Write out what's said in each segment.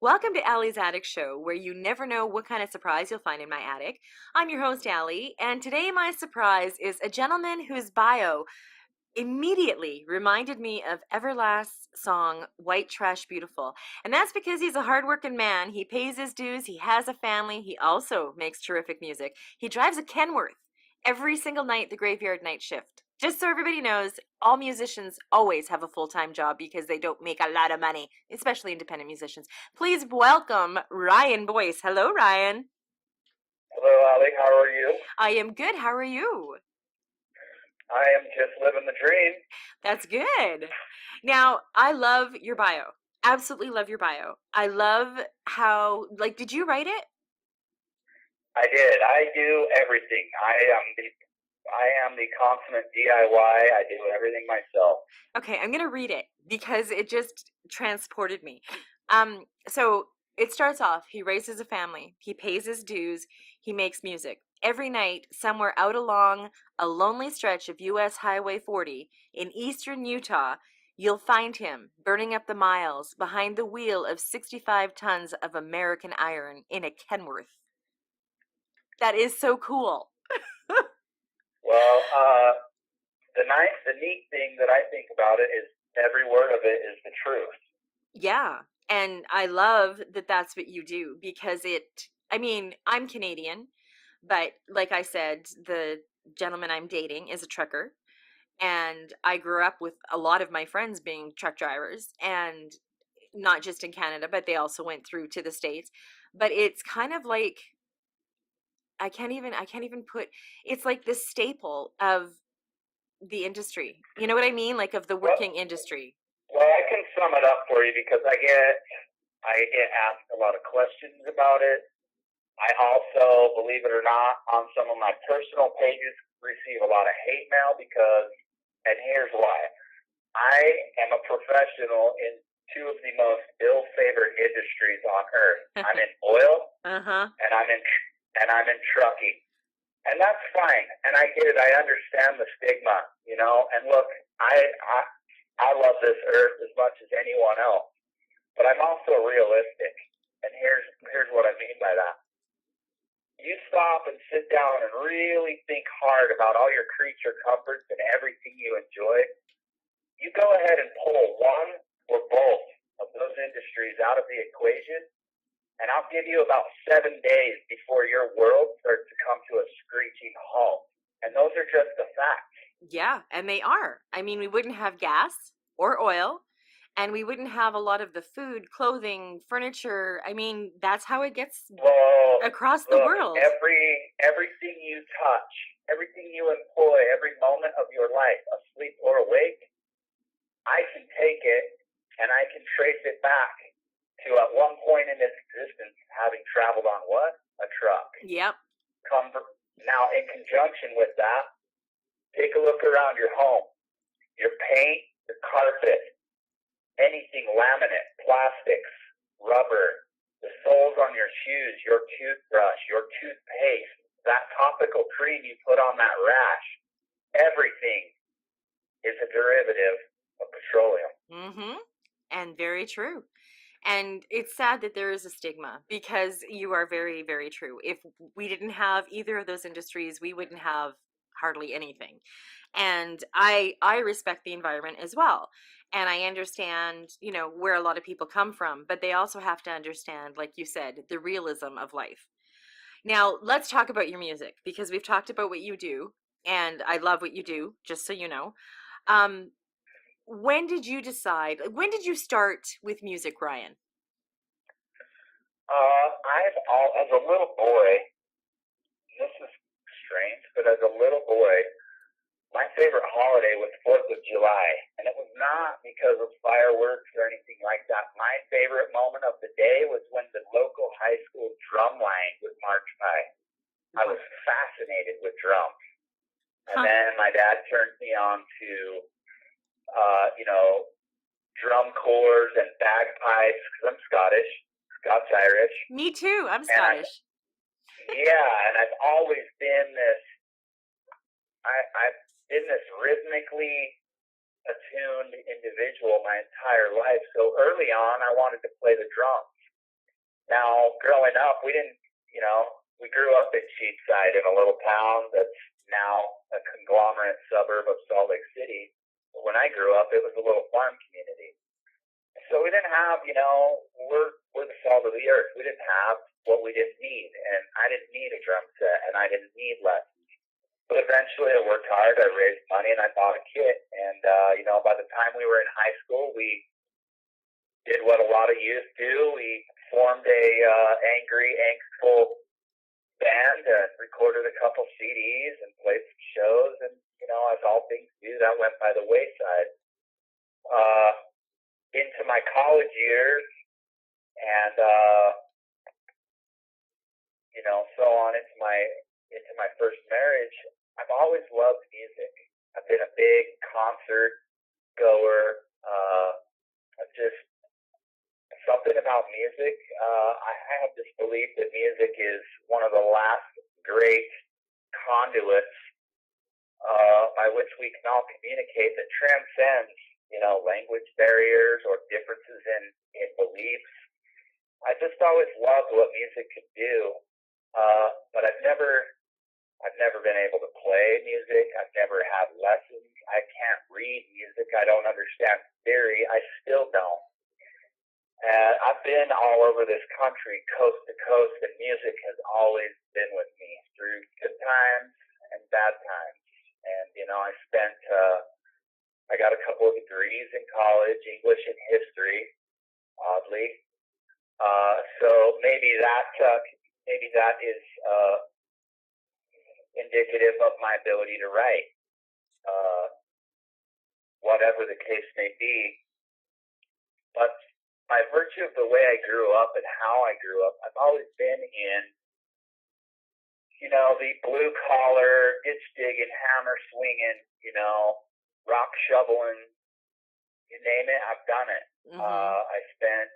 Welcome to Allie's Attic Show, where you never know what kind of surprise you'll find in my attic. I'm your host, Allie, and today my surprise is a gentleman whose bio immediately reminded me of Everlast's song, White Trash Beautiful. And that's because he's a hardworking man. He pays his dues, he has a family, he also makes terrific music. He drives a Kenworth every single night, the graveyard night shift. Just so everybody knows, all musicians always have a full-time job because they don't make a lot of money, especially independent musicians. Please welcome Ryan Boyce. Hello, Ryan. Hello, Ali. How are you? I am good. How are you? I am just living the dream. That's good. Now, I love your bio. Absolutely love your bio. I love how, did you write it? I did. I do everything. I am the consummate DIY. I do everything myself. Okay, I'm gonna read it because it just transported me. So it starts off, he raises a family, he pays his dues, he makes music. Every night, somewhere out along a lonely stretch of US Highway 40 in eastern Utah, you'll find him burning up the miles behind the wheel of 65 tons of American iron in a Kenworth. That is so cool. Well, the neat thing that I think about it is every word of it is the truth. Yeah, and I love that that's what you do because I'm Canadian, but like I said, the gentleman I'm dating is a trucker, and I grew up with a lot of my friends being truck drivers, and not just in Canada, but they also went through to the States. But it's kind of like I can't even put it's like the staple of the industry. You know what I mean? Like of the Well, working industry. well, I can sum it up for you because I get asked a lot of questions about it. I also, believe it or not, on some of my personal pages receive a lot of hate mail and here's why. I am a professional in two of the most ill-favored industries on earth. I'm in oil Uh-huh. and I'm in trucking. And that's fine. And I get it. I understand the stigma. And look, I love this earth as much as anyone else. But I'm also realistic. And here's what I mean by that. You stop and sit down and really think hard about all your creature comforts and everything you enjoy. You go ahead and pull one or both of those industries out of the equation, and I'll give you about 7 days before your world starts to come to a screeching halt. And those are just the facts. Yeah, and they are. I mean, we wouldn't have gas or oil, and we wouldn't have a lot of the food, clothing, furniture. I mean, that's how it gets Well, across the look, world. everything you touch, everything you employ, every moment of your life, asleep or awake, I can take it and I can trace it back to at one point in its existence having traveled on what? A truck. Yep. Now, in conjunction with that, take a look around your home. Your paint, your carpet, anything laminate, plastics, rubber, the soles on your shoes, your toothbrush, your toothpaste, that topical cream you put on that rash, everything is a derivative of petroleum. Mm-hmm. And very true. And it's sad that there is a stigma because you are very, very true. If we didn't have either of those industries, we wouldn't have hardly anything. And I respect the environment as well. And I understand, where a lot of people come from, but they also have to understand, like you said, the realism of life. Now, let's talk about your music because we've talked about what you do, and I love what you do, just so you know. Um, when did you decide, when did you start with music, Ryan? As a little boy, this is strange, but as a little boy, my favorite holiday was 4th of July, and it was not because of fireworks or anything like that. My favorite moment of the day was when the local high school drum line would march by. I was fascinated with drums. And Huh. then my dad turned me on to, drum corps and bagpipes, because I'm Scottish, Scots-Irish. Me too. I'm And Scottish. and I've always been I've been this rhythmically attuned individual my entire life. So early on, I wanted to play the drums. Now, growing up, we didn't, we grew up in Cheapside in a little town that's now a conglomerate suburb of Salt Lake City. But when I grew up, it was a little farm community. So we didn't have, we're the salt of the earth. We didn't have what we didn't need. And I didn't need a drum set, and I didn't need lessons. But eventually I worked hard, I raised money, and I bought a kit. And, by the time we were in high school, we did what a lot of youth do. We formed a angry, angstful band and recorded a couple CDs and played some shows. And, as all things do, that went by the wayside. Into my college years and, so on into my first marriage, I've always loved music. I've been a big concert goer. I've just something about music. I have this belief that music is one of the last great conduits by which we can all communicate that transcends, language barriers or differences in beliefs. I just always loved what music could do, but I've never been able to play music. I've never had lessons. I can't read music. I don't understand theory. I still don't. And I've been all over this country, coast to coast, and music has always been with me through good times and bad times. And, I got a couple of degrees in college, English and history, oddly. So maybe that is indicative of my ability to write, whatever the case may be. But by virtue of the way I grew up and how I grew up, I've always been in, the blue collar, ditch digging, hammer swinging, rock shoveling, you name it, I've done it. Mm-hmm. I spent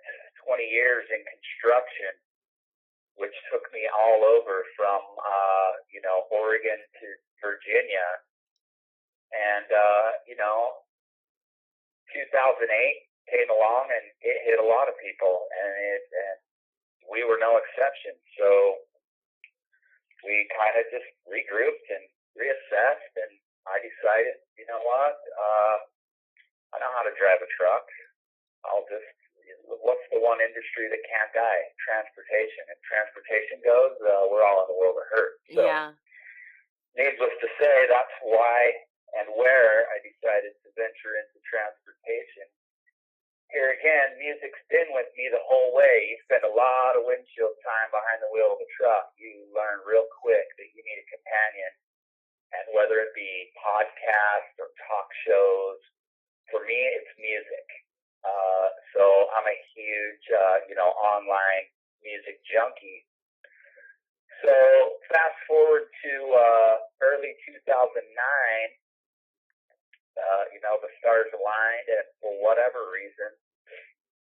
20 years in construction, which took me all over from, Oregon to Virginia. And, 2008 came along and it hit a lot of people, and we were no exception. So we kind of just regrouped and reassessed, and I decided, you know what, I know how to drive a truck. What's the one industry that can't die? Transportation. If transportation goes, we're all in the world of hurt. So, yeah. Needless to say, that's why and where I decided to venture into transportation. Here again, music's been with me the whole way. You spend a lot of windshield time behind the wheel of a truck. You learn real quick that you need a companion. And whether it be podcasts or talk shows, for me, it's music. So I'm a huge, online music junkie. So fast forward to early 2009, the stars aligned, and for whatever reason,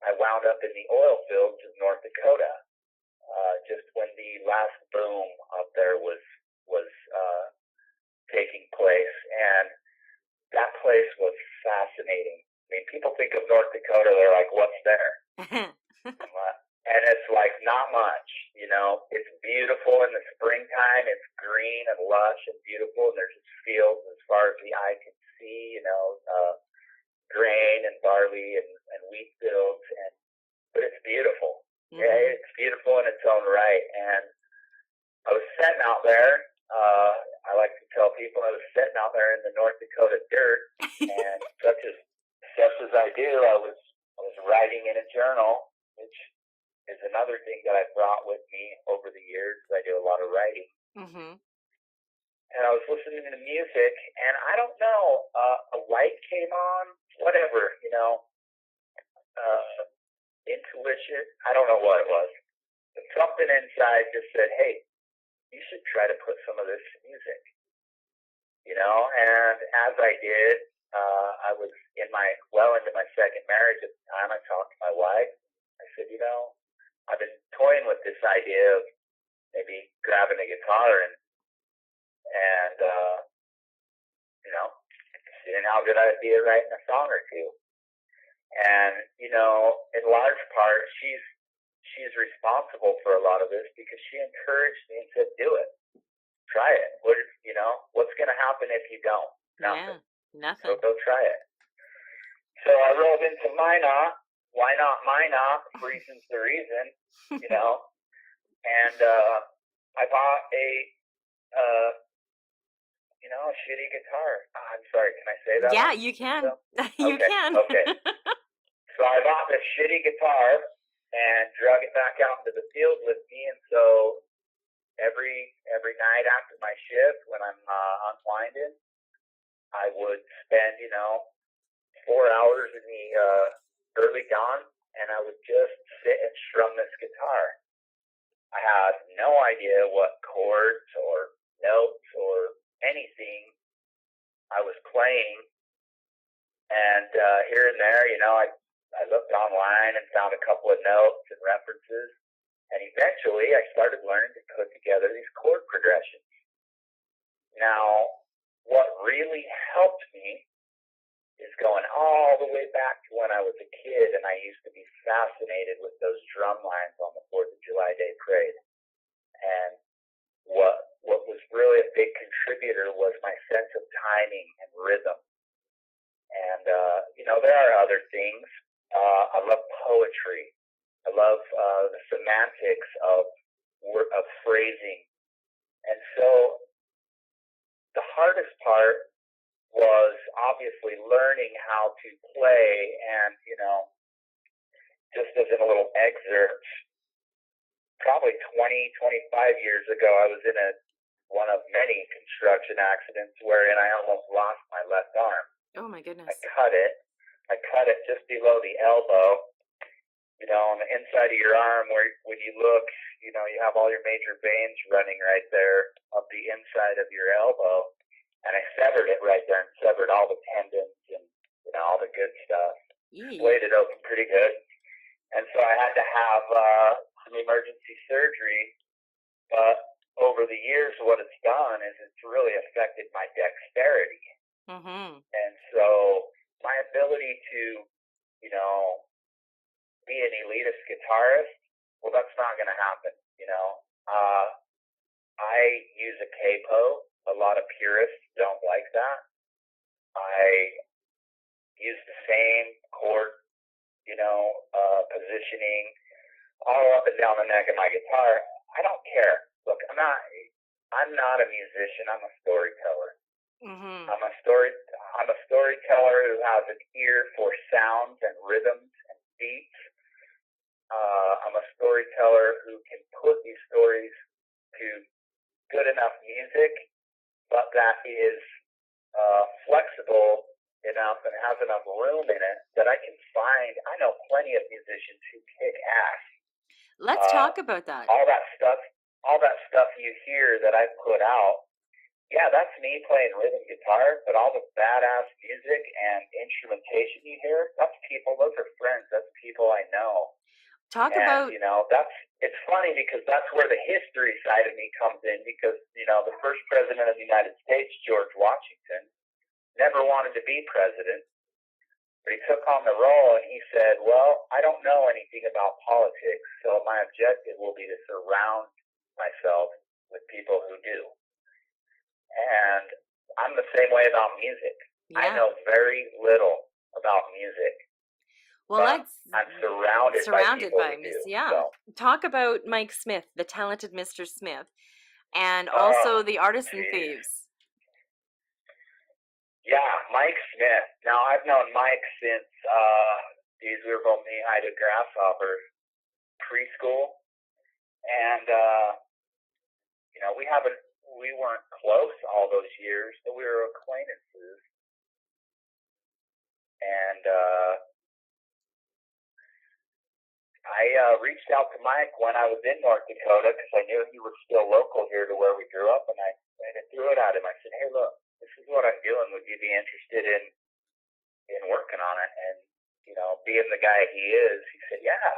I wound up in the oil fields of North Dakota, just when the last boom up there was taking place, and that place was fascinating. I mean, people think of North Dakota, they're like, what's there? And it's like not much, It's beautiful in the springtime. It's green and lush and beautiful, and there's just fields as far as the eye can see, grain and barley and wheat fields, but it's beautiful. Mm-hmm. Yeah, it's beautiful in its own right. And I was sitting out there. I like to tell people I was sitting out there in the North Dakota dirt, and such as I do, I was writing in a journal, which is another thing that I brought with me over the years. I do a lot of writing. Mm-hmm. And I was listening to music, and I don't know, a light came on, whatever, intuition. I don't know what it was. But something inside just said, hey, you should try to put some of this to music. And as I did, I was into my second marriage at the time. I talked to my wife. I said, I've been toying with this idea of maybe grabbing a guitar and seeing how good I'd be at writing a song or two. And, in large part, she's responsible for a lot of this because she encouraged me and said, "Do it, try it. What's going to happen if you don't? Nothing. Yeah, nothing. So go try it." So I rolled into Minot. Why not Minot? Reason's the reason, And I bought a shitty guitar. I'm sorry, can I say that? Yeah, you can. So? You Okay, can. okay. So I bought this shitty guitar and drug it back out into the field with me. And so every night after my shift, when I'm unwinding, I would spend 4 hours in the early dawn, and I would just sit and strum this guitar. I had no idea what chords or notes or anything I was playing. And here and there, I looked online and found a couple of notes and references. And eventually I started learning to put together these chord progressions. Now, what really helped me is going all the way back to when I was a kid, and I used to be fascinated with those drum lines on the 4th of July Day Parade. And what was really a big contributor was my sense of timing and rhythm. And, there are other things. I love poetry. I love the semantics of phrasing. And so the hardest part was obviously learning how to play. And, just as in a little excerpt, probably 25 years ago, I was in one of many construction accidents wherein I almost lost my left arm. Oh my goodness. I cut it just below the elbow, on the inside of your arm where when you look, you have all your major veins running right there up the inside of your elbow. And I severed it right there and severed all the tendons and, all the good stuff. Splayed it open pretty good. And so I had to have some emergency surgery. But over the years, what it's done is it's really affected my dexterity. Mm-hmm. And so my ability to, be an elitist guitarist, well, that's not going to happen, I use a capo. A lot of purists don't like that. I use the same chord, positioning all up and down the neck of my guitar. I don't care. Look, I'm not a musician. I'm a storyteller. Mm-hmm. I'm a storyteller who has an ear for sounds and rhythms and beats. I'm a storyteller who can put these stories to good enough music, but that is flexible enough and has enough room in it that I can find. I know plenty of musicians who kick ass. Let's talk about that. All that stuff you hear that I put out. Yeah, that's me playing rhythm guitar, but all the badass music and instrumentation you hear, that's people. Those are friends. That's people I know. It's funny because that's where the history side of me comes in, because, the first president of the United States, George Washington, never wanted to be president, but he took on the role and he said, well, I don't know anything about politics, so my objective will be to surround myself with people who do. And I'm the same way about music. Yeah. I know very little about music. Well, I'm surrounded by music. Yeah. So. Talk about Mike Smith, the talented Mr. Smith, and also the Artisan Thieves. Yeah, Mike Smith. Now, I've known Mike since we were both knee-high to grasshoppers preschool, and we weren't close all those years, but we were acquaintances, and I reached out to Mike when I was in North Dakota because I knew he was still local here to where we grew up, and I threw it at him. I said, hey, look, this is what I'm doing. Would you be interested in working on it? And, being the guy he is, he said, yeah,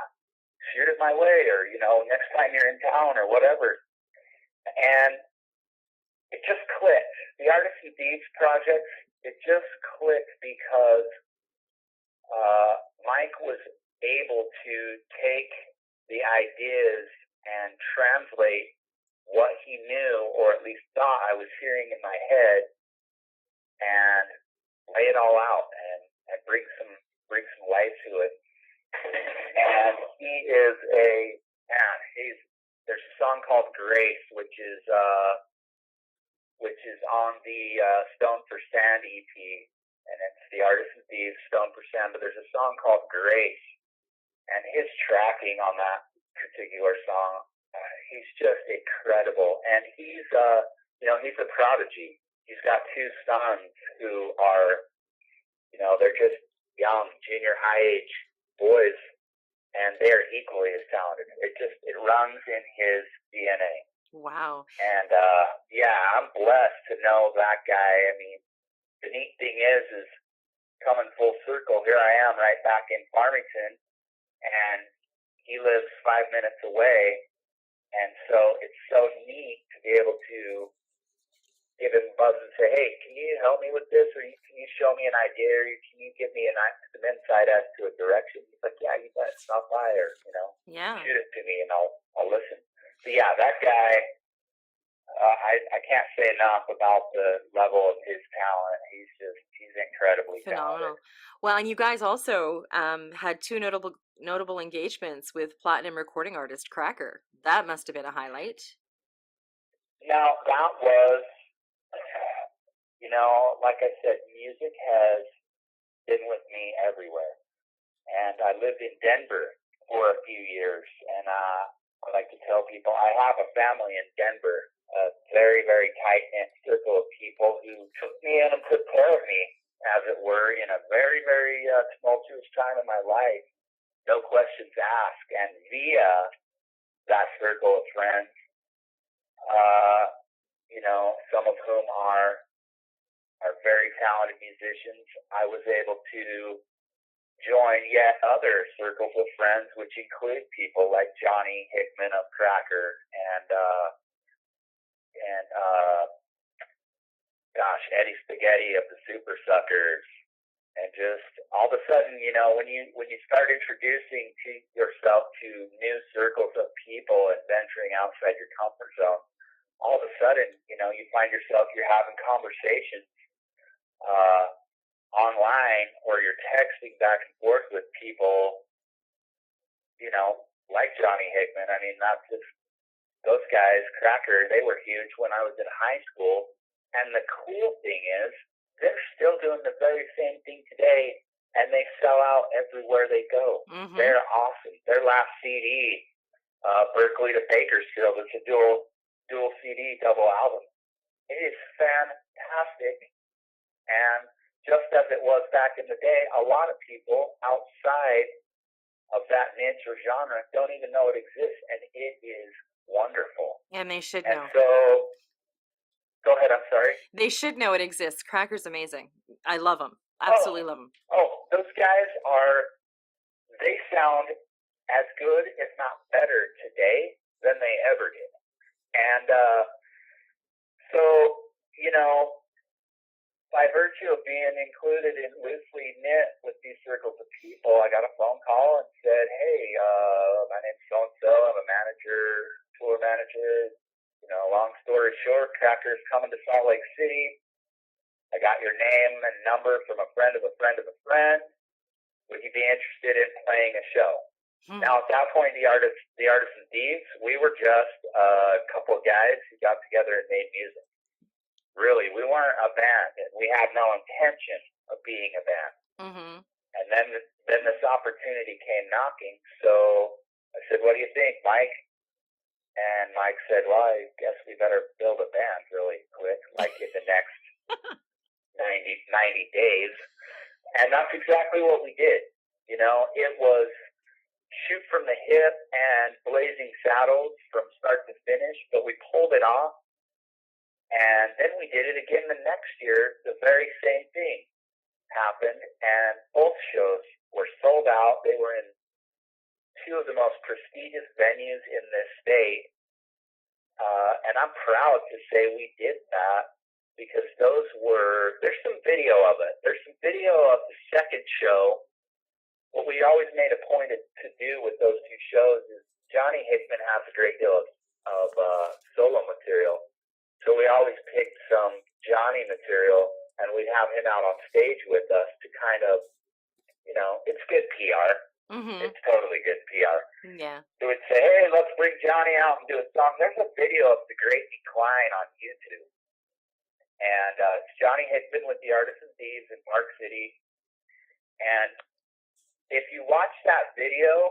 shoot it my way, or, next time you're in town or whatever. And it just clicked. The Artisan Thieves project, it just clicked because Mike was able to take the ideas and translate what he knew, or at least thought I was hearing in my head, and lay it all out and bring some life to it. And he is a man. There's a song called Grace, which is on the Stone for Sand EP, and it's the Artists and Thieves, Stone for Sand. But there's a song called Grace, and his tracking on that particular song, he's just incredible. And he's he's a prodigy. He's got two sons who are, they're just young, junior high age boys, and they're equally as talented. It runs in his DNA. Wow. And I'm blessed to know that guy. I mean, the neat thing is coming full circle. Here I am, right back in Farmington, and he lives 5 minutes away, and so it's so neat to be able to give him a buzz and say, hey, can you help me with this, or can you show me an idea, or can you give me some insight as to a direction? He's like, yeah, you bet, stop by, or shoot it to me, and I'll listen. So yeah, that guy, I can't say enough about the level of his talent. He's incredibly phenomenal. talented. Well, and you guys also had two notable engagements with platinum recording artist Cracker. That must have been a highlight. Now, that was, like I said, music has been with me everywhere. And I lived in Denver for a few years, and I like to tell people I have a family in Denver, a very, very tight-knit circle of people who took me in and took care of me, as it were, in a very, very tumultuous time in my life. No questions asked. And via that circle of friends, some of whom are very talented musicians, I was able to join yet other circles of friends, which include people like Johnny Hickman of Cracker and Eddie Spaghetti of the Super Suckers. And just all of a sudden, when you start introducing yourself to new circles of people and venturing outside your comfort zone, all of a sudden, you find yourself, you're having conversations online, or you're texting back and forth with people, like Johnny Hickman. I mean, that's just, those guys, Cracker, they were huge when I was in high school. And the cool thing is, they're still doing the very same thing today, and they sell out everywhere they go. Mm-hmm. They're awesome. Their last CD, Berkeley to Bakersfield, it's a dual CD, double album. It is fantastic. And just as it was back in the day, a lot of people outside of that niche or genre don't even know it exists, and it is wonderful. And they should know. And so, go ahead, I'm sorry. They should know it exists. Cracker's amazing. I love them. Absolutely love them. Oh, those guys they sound as good, if not better today than they ever did. And so, by virtue of being included in loosely knit with these circles of people, I got a phone call and said, hey, my name's so-and-so, I'm a tour manager. Long story short, Cracker's coming to Salt Lake City. I got your name and number from a friend of a friend of a friend. Would you be interested in playing a show? Now, at that point, the Artists and Thieves, we were just a couple of guys who got together and made music. Really, we weren't a band, and we had no intention of being a band. Mm-hmm. And then this opportunity came knocking, so I said, what do you think, Mike? And Mike said, well, I guess we better build a band really quick, like in the next 90 days. And that's exactly what we did. It was shoot from the hip and blazing saddles from start to finish, but we pulled it off. And then we did it again the next year. The very same thing happened, and both shows were sold out. They were in two of the most prestigious venues in this state. And I'm proud to say we did that, because there's some video of it. There's some video of the second show. What we always made a point to do with those two shows is Johnny Hickman has a great deal of solo material, so we always picked some Johnny material, and we'd have him out on stage with us to kind of, it's good PR. Mm-hmm. It's totally good PR. Yeah. So we'd say, hey, let's bring Johnny out and do a song. There's a video of The Great Decline on YouTube. And it's Johnny Hickman with the Artisan Thieves in Park City. And if you watch that video,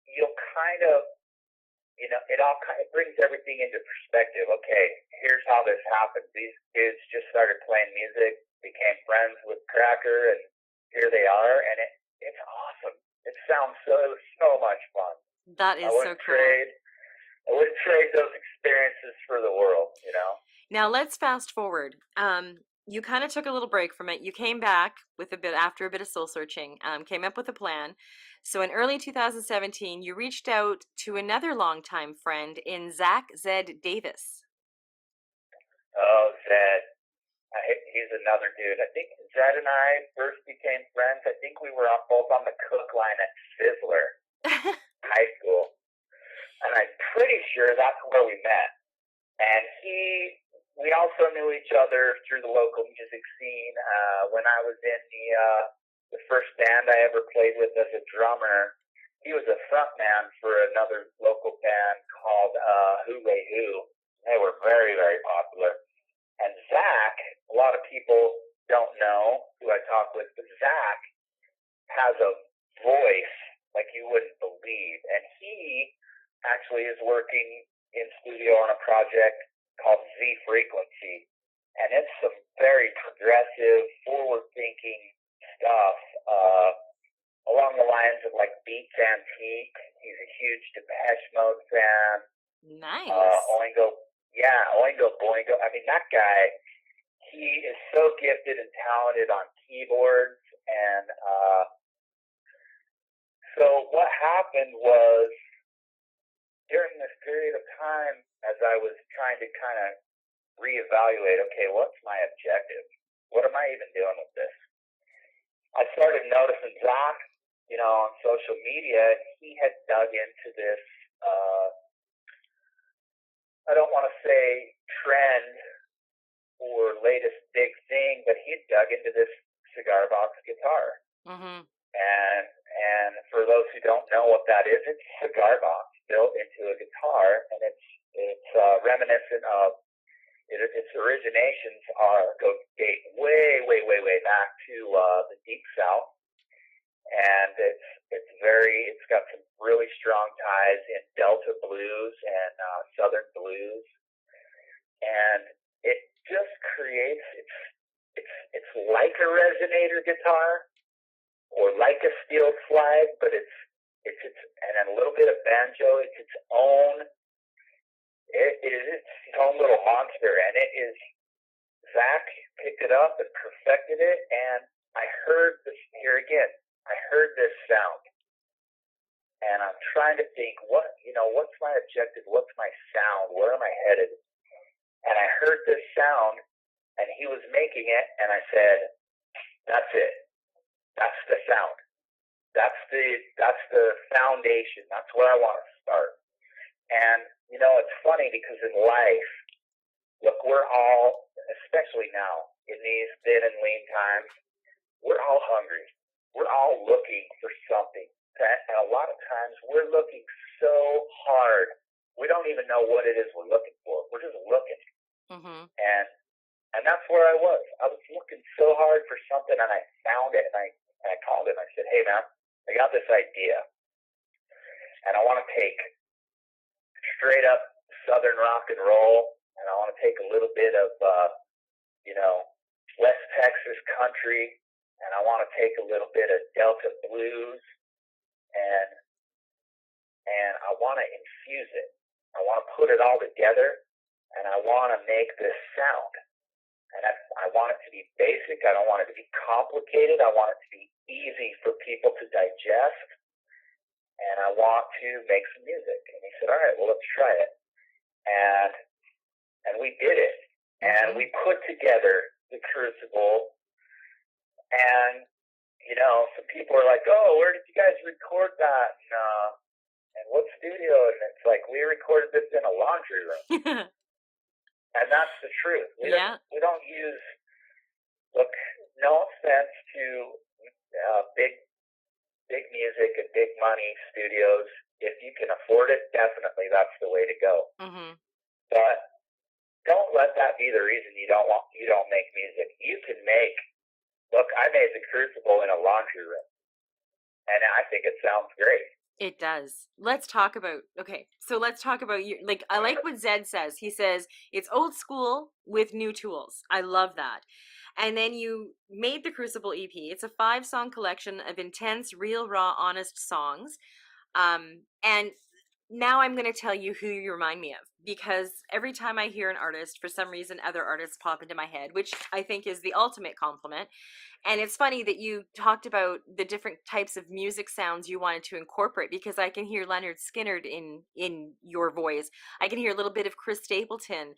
you'll kind of, it all kind of brings everything into perspective. Okay, here's how this happened. These kids just started playing music, became friends with Cracker, and here they are. And it's awesome. It sounds so much fun. That is so cool. I wouldn't trade those experiences for the world, Now let's fast forward. You kind of took a little break from it. You came back after a bit of soul searching, came up with a plan. So in early 2017, you reached out to another longtime friend in Zach Zed Davis. Oh, Zed. He's another dude. I think Zed and I first became friends. I think we were both on the cook line at Sizzler High School. And I'm pretty sure that's where we met. And we also knew each other through the local music scene. When I was in the first band I ever played with as a drummer, he was a frontman for another local band called Hooray Hoo. They were very, very popular. And Zach, a lot of people don't know who I talk with, but Zach has a voice like you wouldn't believe. And he actually is working in studio on a project called Z Frequency. And it's some very progressive, forward-thinking stuff along the lines of like Beats Antique. He's a huge Depeche Mode fan. Nice. Oingo Boingo. I mean, that guy, he is so gifted and talented on keyboards. And so what happened was, during this period of time, as I was trying to kind of reevaluate, okay, what's my objective? What am I even doing with this? I started noticing Zach, on social media. He had dug into this, I don't want to say trend or latest big thing, but he dug into this cigar box guitar. Mm-hmm. And for those who don't know what that is, it's a cigar box built into a guitar, and it's reminiscent of its originations date way back to the Deep South, and it's got some really strong ties in Delta blues and Southern blues, and it just creates it's like a resonator guitar or like a steel slide, but it's and then a little bit of banjo. It's its own. It is its own little monster, and it is. Zach picked it up and perfected it, and I heard this here again. I heard this sound, and I'm trying to think what's my objective? What's my sound? Where am I headed? And I heard this sound, and he was making it, and I said, "That's it. That's the sound. That's the foundation. That's where I want to start." And it's funny because in life, look, we're all, especially now in these thin and lean times, we're all hungry. We're all looking for something. And a lot of times we're looking so hard, we don't even know what it is we're looking for. We're just looking. Mm-hmm. And that's where I was. I was looking so hard for something, and I found it, and I called him. I said, "Hey, man, I got this idea, and I want to take straight up Southern rock and roll, and I want to take a little bit of, West Texas country, and I want to take a little bit of Delta blues, and I want to infuse it. I want to put it all together, and I want to make this sound. And I want it to be basic. I don't want it to be complicated. I want it to be easy for people to digest. And I want to make some music." And he said, "All right, well, let's try it." And we did it. And we put together the Crucible. And, some people are like, "Oh, where did you guys record that?" And what studio? And it's like, we recorded this in a laundry room. And that's the truth. Yeah. We don't use, look, no offense to big music and big money studios. If you can afford it, definitely that's the way to go. Mm-hmm. But don't let that be the reason you don't make music. You can make. Look, I made the Crucible in a laundry room, and I think it sounds great. It does. Let's talk about you. Like, I like what Zed says. He says it's old school with new tools. I love that. And then you made the Crucible EP. It's a 5-song collection of intense, real, raw, honest songs. And now I'm going to tell you who you remind me of, because every time I hear an artist, for some reason, other artists pop into my head, which I think is the ultimate compliment. And it's funny that you talked about the different types of music sounds you wanted to incorporate, because I can hear Leonard Skinner in your voice. I can hear a little bit of Chris Stapleton,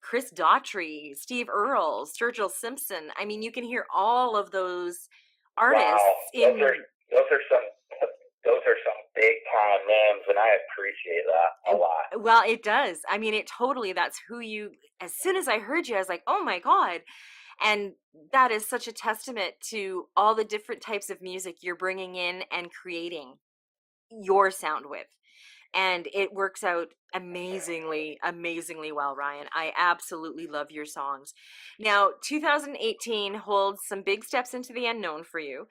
Chris Daughtry, Steve Earle, Sturgill Simpson. I mean, you can hear all of those artists. Wow, those are some big time names, and I appreciate that a lot. Well, it does. I mean, it totally, that's who you, as soon as I heard you, I was like, oh my God. And that is such a testament to all the different types of music you're bringing in and creating your sound with. And it works out amazingly, amazingly well, Ryan. I absolutely love your songs. Now, 2018 holds some big steps into the unknown for you.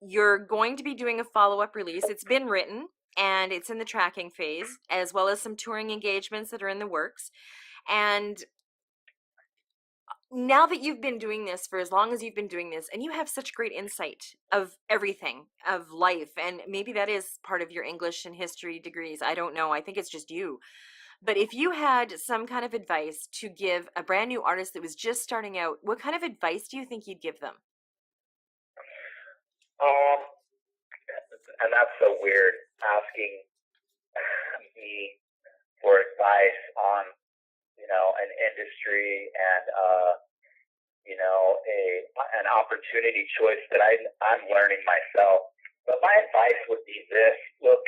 You're going to be doing a follow-up release. It's been written and it's in the tracking phase, as well as some touring engagements that are in the works. And now that you've been doing this for as long as you've been doing this, and you have such great insight of everything, of life, and maybe that is part of your English and history degrees. I don't know. I think it's just you. But if you had some kind of advice to give a brand new artist that was just starting out, what kind of advice do you think you'd give them? And that's so weird, asking me for advice on, an industry and, an opportunity choice that I'm learning myself. But my advice would be this: look,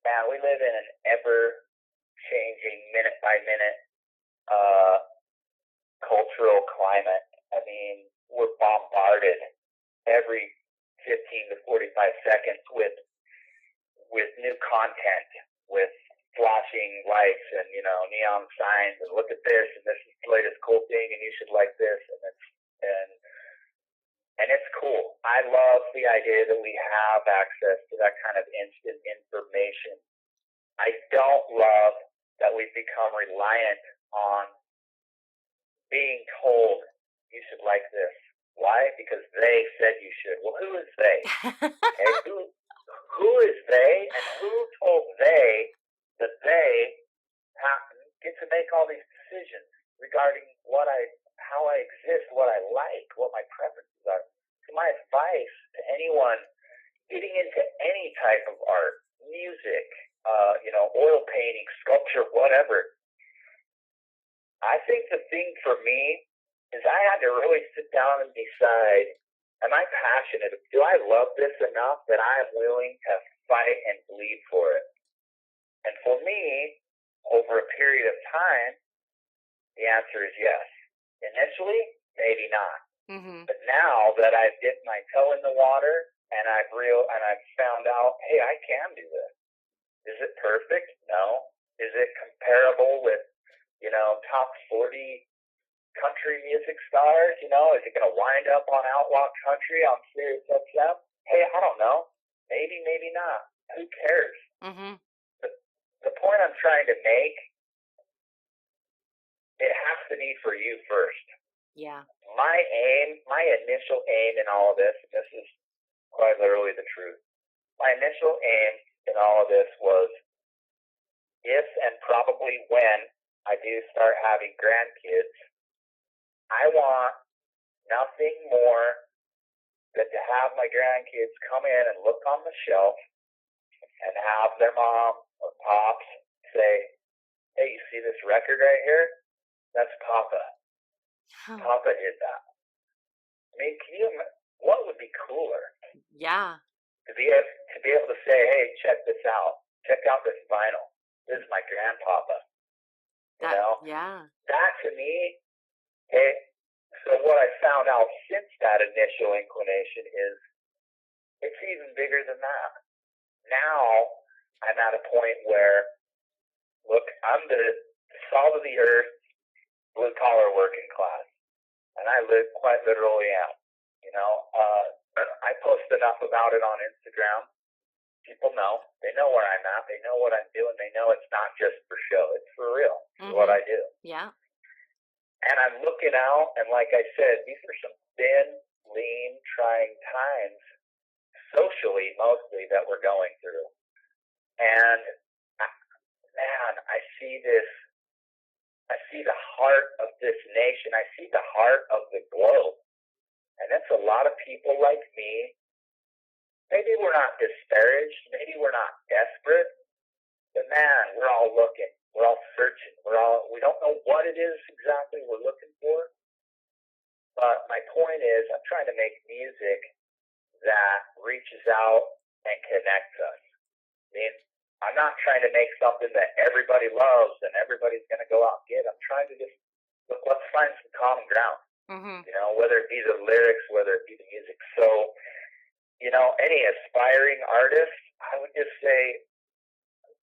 man, we live in an ever-changing, minute-by-minute cultural climate. I mean, we're bombarded every 15 to 45 seconds with new content, with flashing lights and neon signs, and look at this, and this is the latest cool thing, and you should like this, and it's cool. I love the idea that we have access to that kind of instant information. I don't love that we've become reliant on being told you should like this. Why? Because they said you should. Well, who is they? Okay, who is they, and who told they that they get to make all these decisions regarding how I exist, what I like, what my preferences are? So my advice to anyone getting into any type of art, music, oil painting, sculpture, whatever, I think the thing for me is I had to really sit down and decide, am I passionate? Do I love this enough that I am willing to fight and bleed for it? And for me, over a period of time, the answer is yes. Initially, maybe not. Mm-hmm. But now that I've dipped my toe in the water and I've found out, hey, I can do this. Is it perfect? No. Is it comparable with, top 40 country music stars? Is it going to wind up on Outlaw Country on Sirius XM? Hey, I don't know. Maybe, maybe not. Who cares? Mm-hmm. The point I'm trying to make, it has to be for you first. Yeah. My initial aim in all of this, and this is quite literally the truth, my initial aim in all of this was, if and probably when I do start having grandkids, I want nothing more than to have my grandkids come in and look on the shelf and have their mom or pops say, hey, you see this record right here? That's Papa. Papa did that. I mean, what would be cooler Yeah. to be able to say, hey, check this out. Check out this vinyl. This is my grandpapa. You That, know, yeah. that to me, it, so what I found out since that initial inclination is it's even bigger than that. Now I'm at a point where, look, I'm the salt of the earth, blue collar working class, and I quite literally am. You know, I post enough about it on Instagram. People know. They know where I'm at. They know what I'm doing. They know it's not just for show. It's for real. It's what I do. Yeah. And I'm looking out, and like I said, these are some thin, lean, trying times, socially mostly, that we're going through. And man, I see this. I see the heart of this nation. I see the heart of the globe. And that's a lot of people like me. Maybe we're not disparaged. Maybe we're not desperate. But man, we're all looking. We're all searching. We don't know what it is exactly we're looking for. But my point is, I'm trying to make music that reaches out and connects us. I mean, I'm not trying to make something that everybody loves and everybody's going to go out and get. I'm trying to just, look, let's find some common ground. You know, whether it be the lyrics, whether it be the music. So, you know, any aspiring artist, I would just say,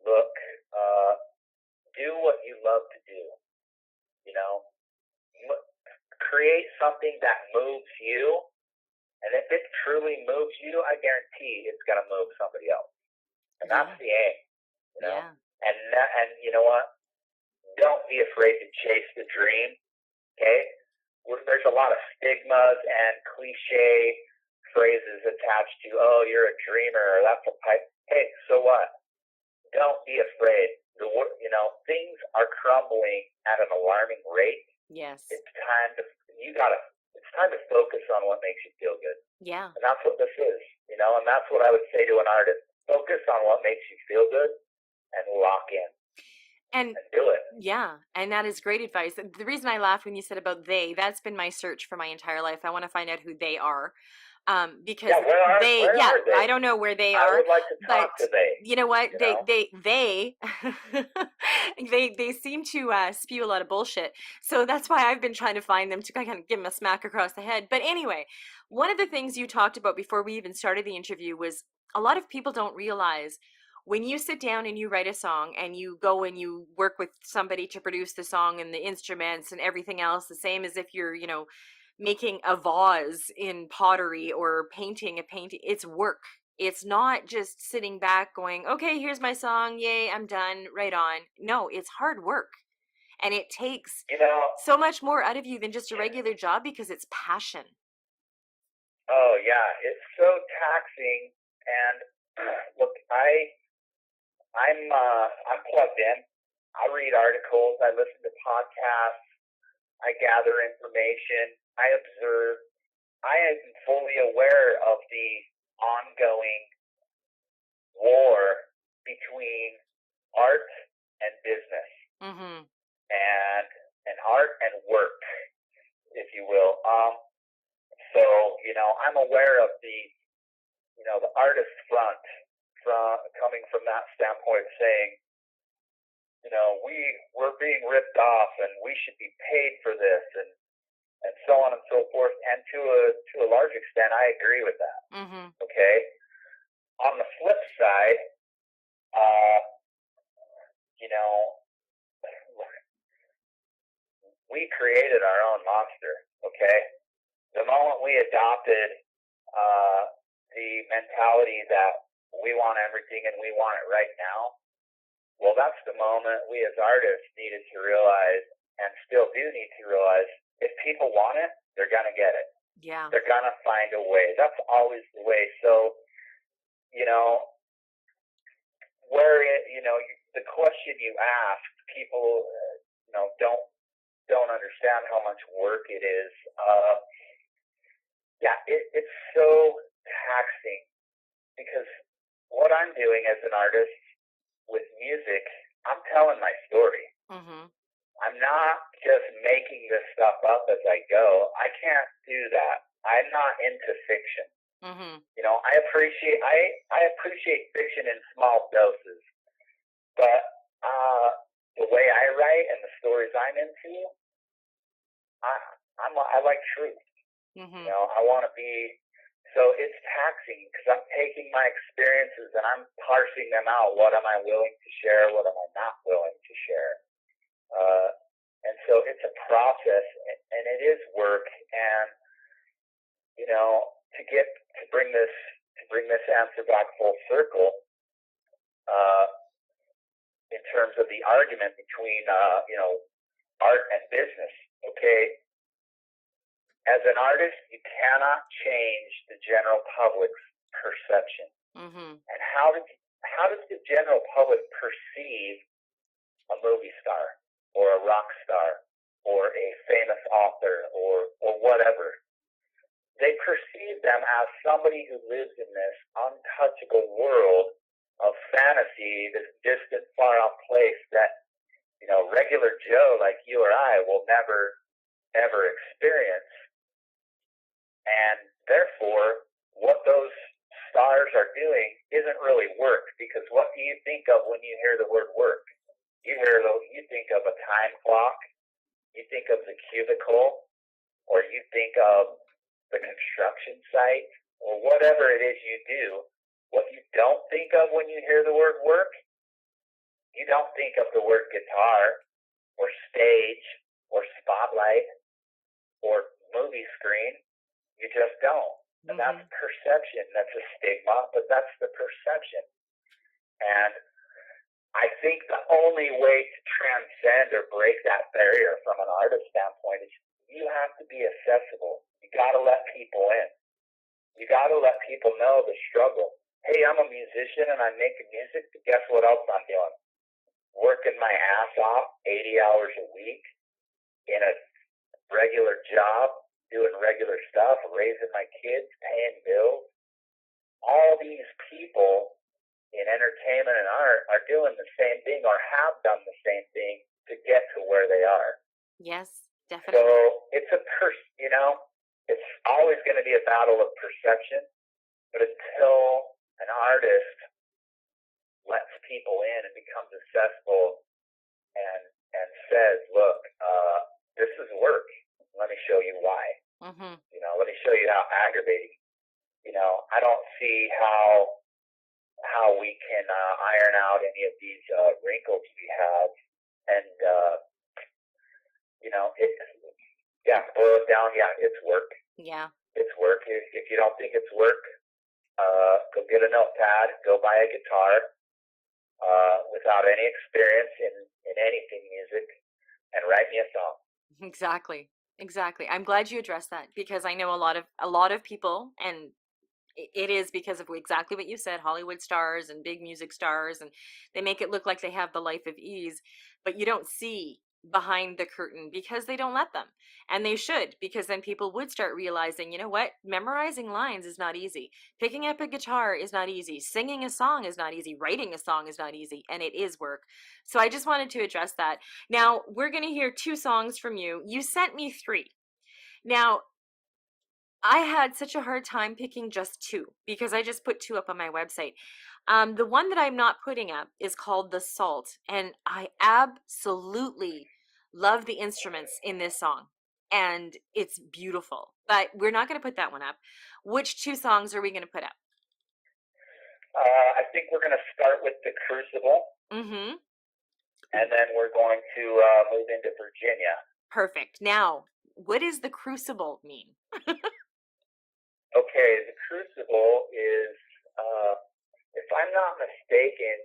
look, do what you love to do. You know, create something that moves you, and if it truly moves you, I guarantee it's going to move somebody else. And that's the aim. You know, and you know what? Don't be afraid to chase the dream. Okay, there's a lot of stigmas and cliche phrases attached to, oh, you're a dreamer, or that's a pipe. Hey, so what? Don't be afraid. You know, things are crumbling at an alarming rate. Yes. It's time to focus on what makes you feel good. Yeah. And that's what this is, you know, and that's what I would say to an artist. Focus on what makes you feel good and lock in. And do it. Yeah, and that is great advice. The reason I laughed when you said about they, that's been my search for my entire life. I want to find out who they are. Because where are they? I don't know where they are. I would like to talk to they. You know what? You know? They seem to spew a lot of bullshit. So that's why I've been trying to find them to kind of give them a smack across the head. But anyway, one of the things you talked about before we even started the interview was a lot of people don't realize when you sit down and you write a song and you go and you work with somebody to produce the song and the instruments and everything else, the same as if you're, you know, making a vase in pottery or painting a painting. It's work. It's not just sitting back going, okay, here's my song, yay, I'm done, right on. No, it's hard work. And it takes so much more out of you than just a regular job because it's passion. Oh yeah, it's so taxing. And look, I'm plugged in. I read articles, I listen to podcasts, I gather information, I observe. I am fully aware of the ongoing war between art and business, and art and work, if you will. So you know, I'm aware of the artist front coming from that standpoint, saying, you know, we're being ripped off and we should be paid for this, and so on and so forth. And to a large extent, I agree with that. Okay. On the flip side, you know, we created our own monster. Okay. The moment we adopted the mentality that we want everything and we want it right now, well, that's the moment we as artists needed to realize, and still do need to realize, if people want it, they're going to get it. Yeah. They're going to find a way. That's always the way. So, you know, the question you ask, people, you know, don't understand how much work it is. It's so taxing, because what I'm doing as an artist with music, I'm telling my story. I'm not just making this stuff up as I go. I can't do that I'm not into fiction. Mm-hmm. You know, I appreciate fiction in small doses, but the way I write and the stories I'm into, I I like truth. You Mm-hmm. know, I want to be. So it's taxing because I'm taking my experiences and I'm parsing them out. What am I willing to share? What am I not willing to share? Uh, and so it's a process, and it is work. And you know, to bring this answer back full circle, uh, in terms of the argument between art and business. Okay, as an artist, you cannot change the general public's perception. Mm-hmm. And how does the general public perceive a movie star or a rock star or a famous author or whatever? They perceive them as somebody who lives in this untouchable world of fantasy, this distant, far off place that, you know, regular Joe like you or I will never, ever experience. And therefore, what those stars are doing isn't really work, because what do you think of when you hear the word work? You think of a time clock, you think of the cubicle, or you think of the construction site, or whatever it is you do. What you don't think of when you hear the word work, you don't think of the word guitar, or stage, or spotlight, or movie screen. You just don't. And that's Mm-hmm. perception. That's a stigma, but that's the perception. And I think the only way to transcend or break that barrier from an artist standpoint is you have to be accessible. You got to let people in. You got to let people know the struggle. Hey, I'm a musician and I'm making music, but guess what else I'm doing? Working my ass off 80 hours a week in a regular job, doing regular stuff, raising my kids, paying bills. All these people in entertainment and art are doing the same thing or have done the same thing to get to where they are. Yes, So definitely. it's it's always going to be a battle of perception. But until an artist lets people in and becomes accessible and says, look, this is work. Let me show you why. Mm-hmm. You know, let me show you how aggravating. You know, I don't see how we can iron out any of these wrinkles we have, and you know, boil it down. Yeah, it's work. Yeah. It's work. If you don't think it's work, go get a notepad, go buy a guitar, without any experience in anything music, and write me a song. Exactly. Exactly. I'm glad you addressed that because I know a lot of people, and it is because of exactly what you said, Hollywood stars and big music stars, and they make it look like they have the life of ease, but you don't see behind the curtain because they don't let them. And they should, because then people would start realizing, you know what? Memorizing lines is not easy. Picking up a guitar is not easy. Singing a song is not easy. Writing a song is not easy, and it is work. So I just wanted to address that. Now, we're going to hear two songs from you. You sent me three. Now, I had such a hard time picking just two because I just put two up on my website. The one that I'm not putting up is called The Salt, and I absolutely love the instruments in this song, and it's beautiful. But we're not going to put that one up. Which two songs are we going to put up? I think we're going to start with the Crucible, Mm-hmm. and then we're going to move into Virginia. Perfect. Now, what does the Crucible mean? Okay, the Crucible is, if I'm not mistaken,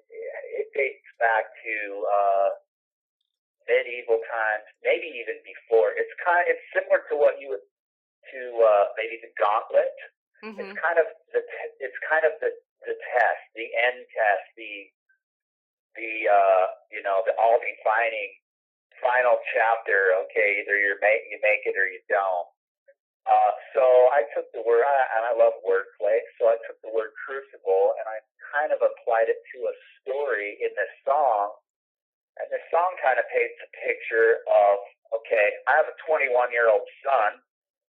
it dates back to medieval times, maybe even before. It's similar to what you would to maybe the Gauntlet. It's Mm-hmm. kind of the test, the end test, the all defining final chapter. Okay, either you make it or you don't. So I took the word, and I love wordplay, so I took the word crucible and I kind of applied it to a story in this song. And the song kind of paints a picture of, okay, I have a 21-year-old son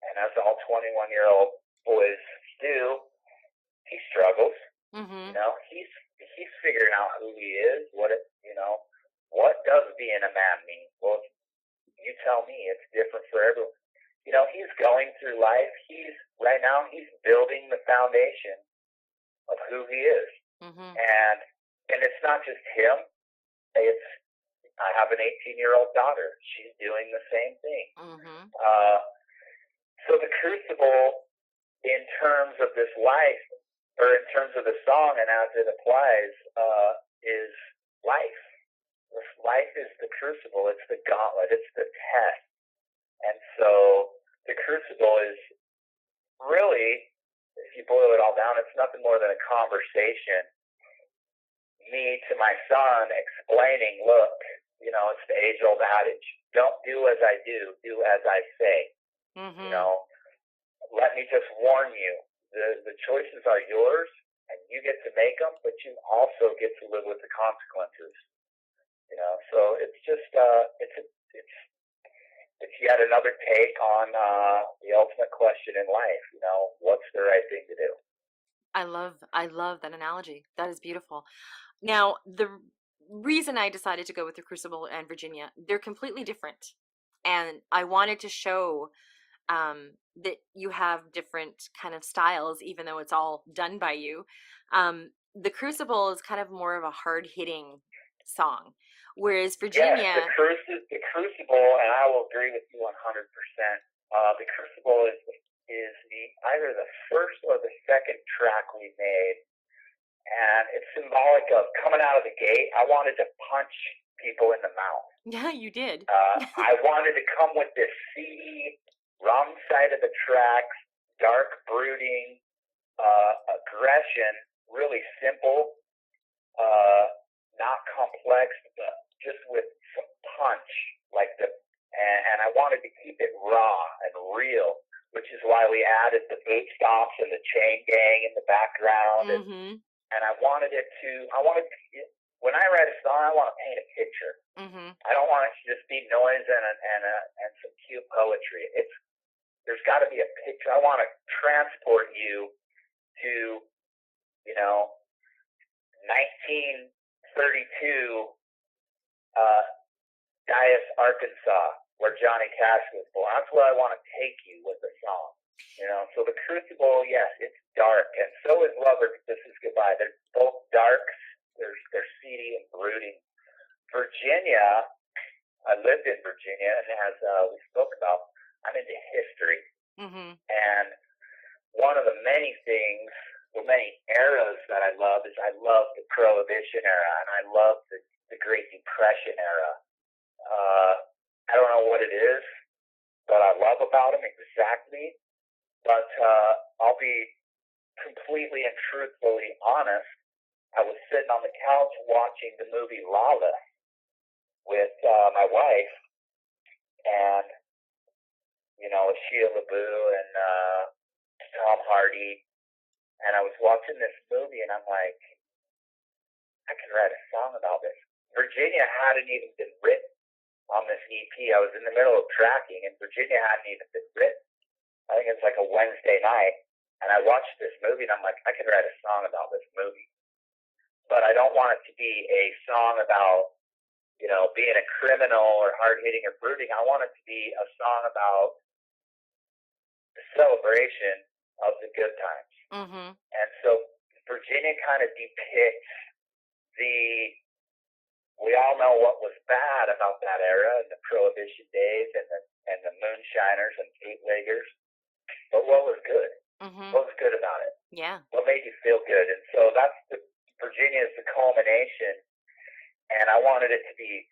And as all 21-year-old boys do, he struggles. Mm-hmm. He's figuring out who he is. What does being a man mean? Well, you tell me. It's different for everyone. He's going through life. Right now he's building the foundation of who he is, Mm-hmm. and it's not just him. I have an 18-year-old daughter. She's doing the same thing. Mm-hmm. So the Crucible, in terms of this life, or in terms of the song and as it applies, is life. Life is the crucible. It's the gauntlet. It's the test. And so the Crucible is really, if you boil it all down, it's nothing more than a conversation. Me to my son explaining, look, it's the age-old adage. Don't do as I do as I say. Mm-hmm. Let me just warn you. The choices are yours, and you get to make them, but you also get to live with the consequences. So it's just it's yet another take on the ultimate question in life. What's the right thing to do? I love that analogy. That is beautiful. Now, the reason I decided to go with the Crucible and Virginia, they're completely different. And I wanted to show that you have different kind of styles, even though it's all done by you. The Crucible is kind of more of a hard-hitting song, whereas Yes, Virginia, the Crucible, and I will agree with you 100%. The Crucible is either the first or the second track we made, and it's symbolic of coming out of the gate. I wanted to punch people in the mouth. yeah, you did. I wanted to come with this seedy, wrong side of the tracks, dark, brooding, aggression, really simple, not complex, but just with some punch, and I wanted to keep it raw and real, which is why we added the boot stomps and the chain gang in the background, Mm-hmm. and I wanted when I write a song, I want to paint a picture. Mm-hmm. I don't want it to just be noise and some cute poetry. There's got to be a picture. I want to transport you to 1932 Dyess, Arkansas, where Johnny Cash was born. That's where I want to take you with the song. So the Crucible, yes, it's dark, and so is Lover. This Is Goodbye. They're both darks. They're seedy and brooding. Virginia, I lived in Virginia, and as we spoke about, I'm into history. Mm-hmm. And one of the many eras that I love is I love the Prohibition era, and I love the Great Depression era. I don't know what it is that I love about them exactly, but I'll be completely and truthfully honest. I was sitting on the couch watching the movie Lala with my wife, and with Shia LaBeouf and Tom Hardy, and I was watching this movie, and I'm like, I could write a song about this. Virginia hadn't even been written on this EP. I was in the middle of tracking, and Virginia hadn't even been written. I think it's like a Wednesday night, and I watched this movie, and I'm like, I could write a song about this movie. But I don't want it to be a song about, being a criminal or hard-hitting or brooding. I want it to be a song about the celebration of the good times. Mm-hmm. And so Virginia kind of depicts we all know what was bad about that era and the Prohibition days and the moonshiners and bootleggers, but what was good? Mm-hmm. What was good about it? Yeah. What made you feel good? And so Virginia is the culmination, and I wanted it to be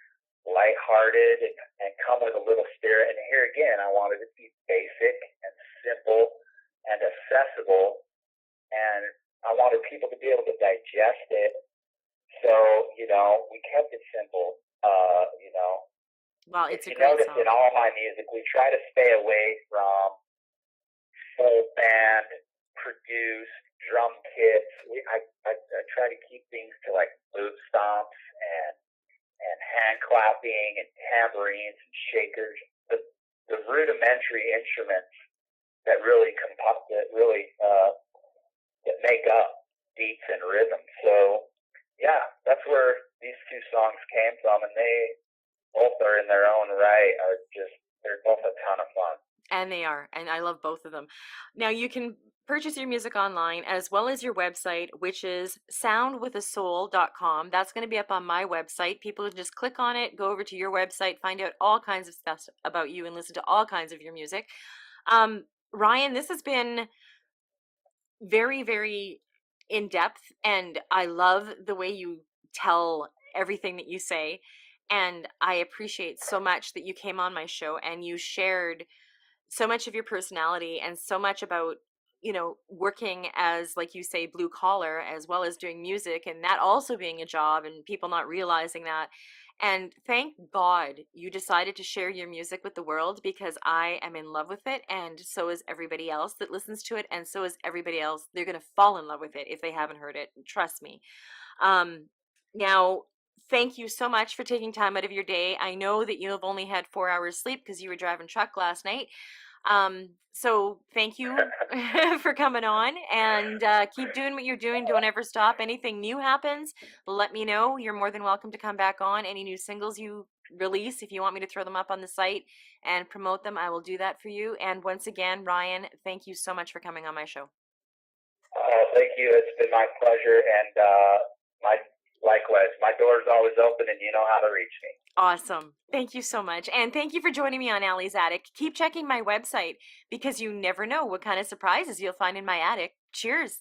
lighthearted and come with a little spirit. And here again, I wanted it to be basic and simple and accessible, and I wanted people to be able to digest it. So, we kept it simple. Well, it's if a you great notice song. in all my music, we try to stay away from full band produced drum kits. I try to keep things to like boot stomps and hand clapping and tambourines and shakers. The rudimentary instruments that really that make up beats and rhythm. So yeah, that's where these two songs came from, and they both are in their own right are just they're both a ton of fun. And they are, and I love both of them. Now you can purchase your music online as well as your website, which is soundwithasoul.com. That's going to be up on my website. People can just click on it, go over to your website, find out all kinds of stuff about you, and listen to all kinds of your music. Ryan, this has been very, very in depth, and I love the way you tell everything that you say. And I appreciate so much that you came on my show and you shared so much of your personality and so much about, working as, like you say, blue collar as well as doing music, and that also being a job and people not realizing that. And thank God you decided to share your music with the world, because I am in love with it, and so is everybody else that listens to it, and so is everybody else. They're going to fall in love with it if they haven't heard it. Trust me. Um, Now, thank you so much for taking time out of your day. I know that you have only had 4 hours sleep because you were driving truck last night. So thank you for coming on, and keep doing what you're doing. Don't ever stop. Anything new happens, let me know. You're more than welcome to come back on. Any new singles you release, if you want me to throw them up on the site and promote them, I will do that for you. And once again, Ryan, thank you so much for coming on my show. Thank you. It's been my pleasure, and my likewise. My door's always open, and you know how to reach me. Awesome. Thank you so much. And thank you for joining me on Allie's Attic. Keep checking my website, because you never know what kind of surprises you'll find in my attic. Cheers.